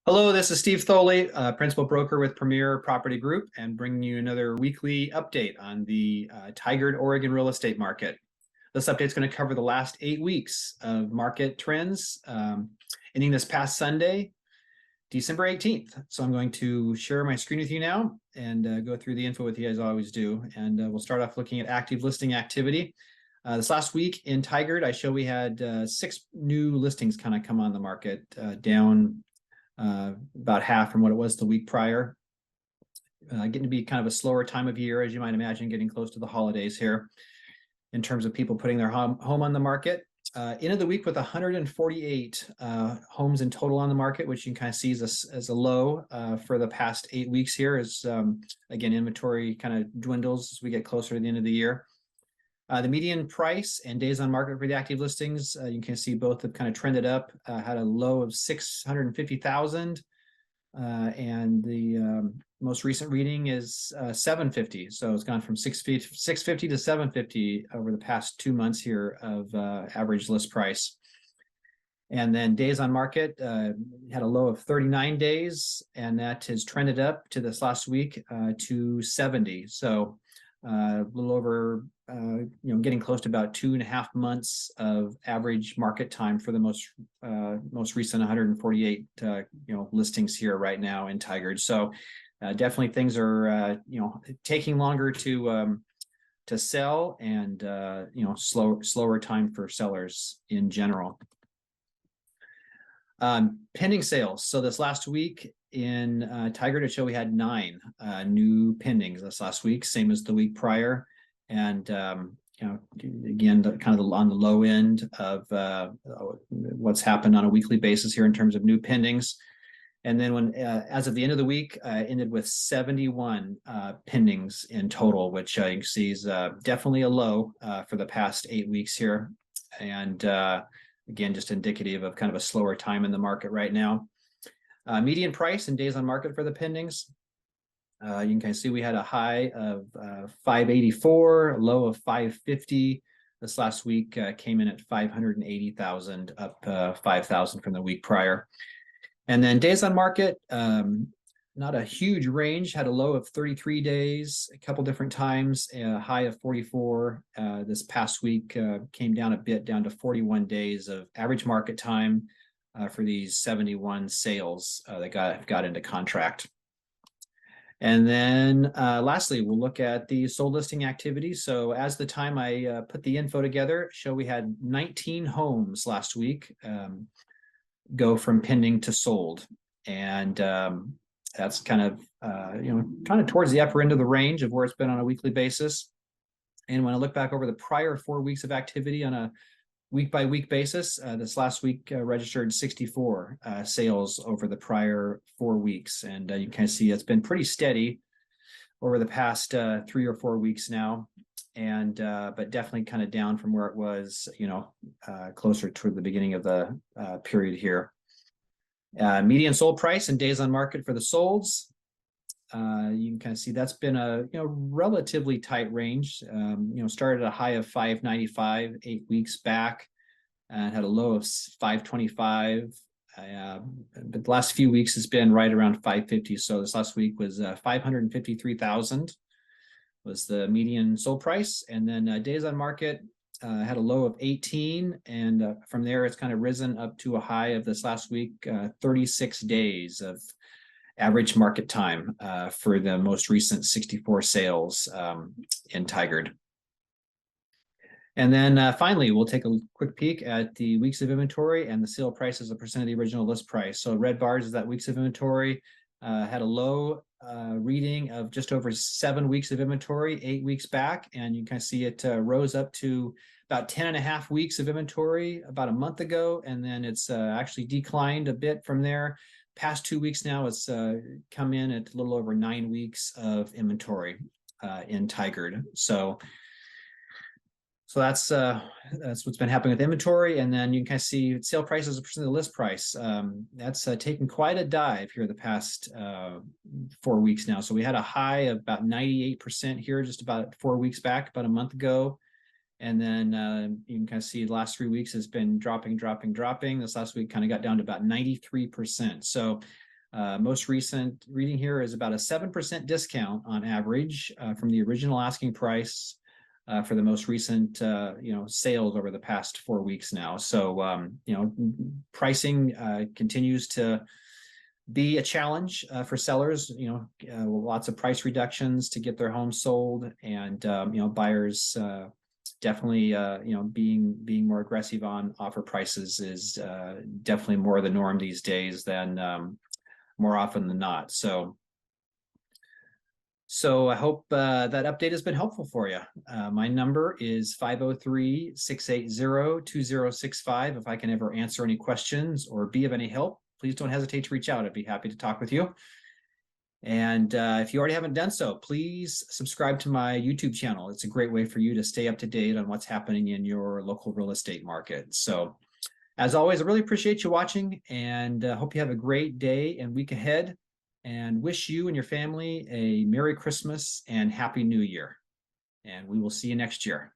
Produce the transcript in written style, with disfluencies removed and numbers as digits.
Hello, this is Steve Thoele, Principal Broker with Premier Property Group, and bringing you another weekly update on the Tigard Oregon real estate market. This update is going to cover the last 8 weeks of market trends, ending this past Sunday, December 18th. So I'm going to share my screen with you now and go through the info with you as I always do. And we'll start off looking at active listing activity. This last week in Tigard, I show we had 6 new listings kind of come on the market, down about half from what it was the week prior. Getting to be kind of a slower time of year, as you might imagine, getting close to the holidays here in terms of people putting their home on the market. End of the week with 148 homes in total on the market, which you can kind of see as a low for the past 8 weeks here, as again, inventory kind of dwindles as we get closer to the end of the year. The median price and days on market for the active listings, you can see both have kind of trended up, had a low of 650,000, and the most recent reading is 750. So it's gone from 650 to 750 over the past 2 months here of average list price. And then days on market had a low of 39 days, and that has trended up to this last week to 70. So a little over, getting close to about 2.5 months of average market time for the most recent 148, listings here right now in Tigard. So definitely things are, taking longer to sell, and slower time for sellers in general. Pending sales. So this last week in Tigard, it showed we had 9 new pendings this last week, same as the week prior. And again, kind of on the low end of what's happened on a weekly basis here in terms of new pendings. And then when as of the end of the week, ended with 71 pendings in total, which you can see is definitely a low for the past 8 weeks here. And again, just indicative of kind of a slower time in the market right now. Median price and days on market for the pendings. You can kind of see we had a high of 584, a low of 550. This last week came in at 580,000, up 5,000 from the week prior. And then days on market, not a huge range, had a low of 33 days, a couple different times, a high of 44. This past week came down a bit, down to 41 days of average market time for these 71 sales that got into contract. And then lastly, we'll look at the sold listing activity. So as the time I put the info together, show we had 19 homes last week go from pending to sold. And that's kind of towards the upper end of the range of where it's been on a weekly basis. And when I look back over the prior 4 weeks of activity on a week-by-week basis, this last week registered 64 sales over the prior 4 weeks. And you can see it's been pretty steady over the past 3 or 4 weeks now. And but definitely kind of down from where it was, closer to the beginning of the period here. Median sold price and days on market for the solds. You can kind of see that's been a relatively tight range. Started at a high of 595 8 weeks back, and had a low of 525. But the last few weeks has been right around 550. So this last week was 553,000 was the median sold price, and then days on market had a low of 18, and from there it's kind of risen up to a high of this last week, 36 days of average market time for the most recent 64 sales in Tigard. And then finally, we'll take a quick peek at the weeks of inventory and the sale price as a percent of the original list price. So red bars is that weeks of inventory, had a low reading of just over 7 weeks of inventory 8 weeks back, and you can see it rose up to about 10.5 weeks of inventory about a month ago, and then it's actually declined a bit from there. Past 2 weeks now, it's come in at a little over 9 weeks of inventory in Tigard. So that's what's been happening with inventory. And then you can kind of see sale price as a percent of the list price. That's taken quite a dive here the past 4 weeks now. So we had a high of about 98% here just about 4 weeks back, about a month ago. And then you can kind of see the last 3 weeks has been dropping. This last week kind of got down to about 93%. So Most recent reading here is about a 7% discount on average from the original asking price for the most recent sales over the past 4 weeks now. So pricing continues to be a challenge for sellers. Lots of price reductions to get their homes sold, and buyers definitely being more aggressive on offer prices is definitely more the norm these days than more often than not. So I hope that update has been helpful for you. My number is 503-680-2065. If I can ever answer any questions or be of any help, please don't hesitate to reach out. I'd be happy to talk with you. And if you already haven't done so, please subscribe to my YouTube channel. It's a great way for you to stay up to date on what's happening in your local real estate market. So as always, I really appreciate you watching, and hope you have a great day and week ahead, and wish you and your family a Merry Christmas and Happy New Year. And we will see you next year.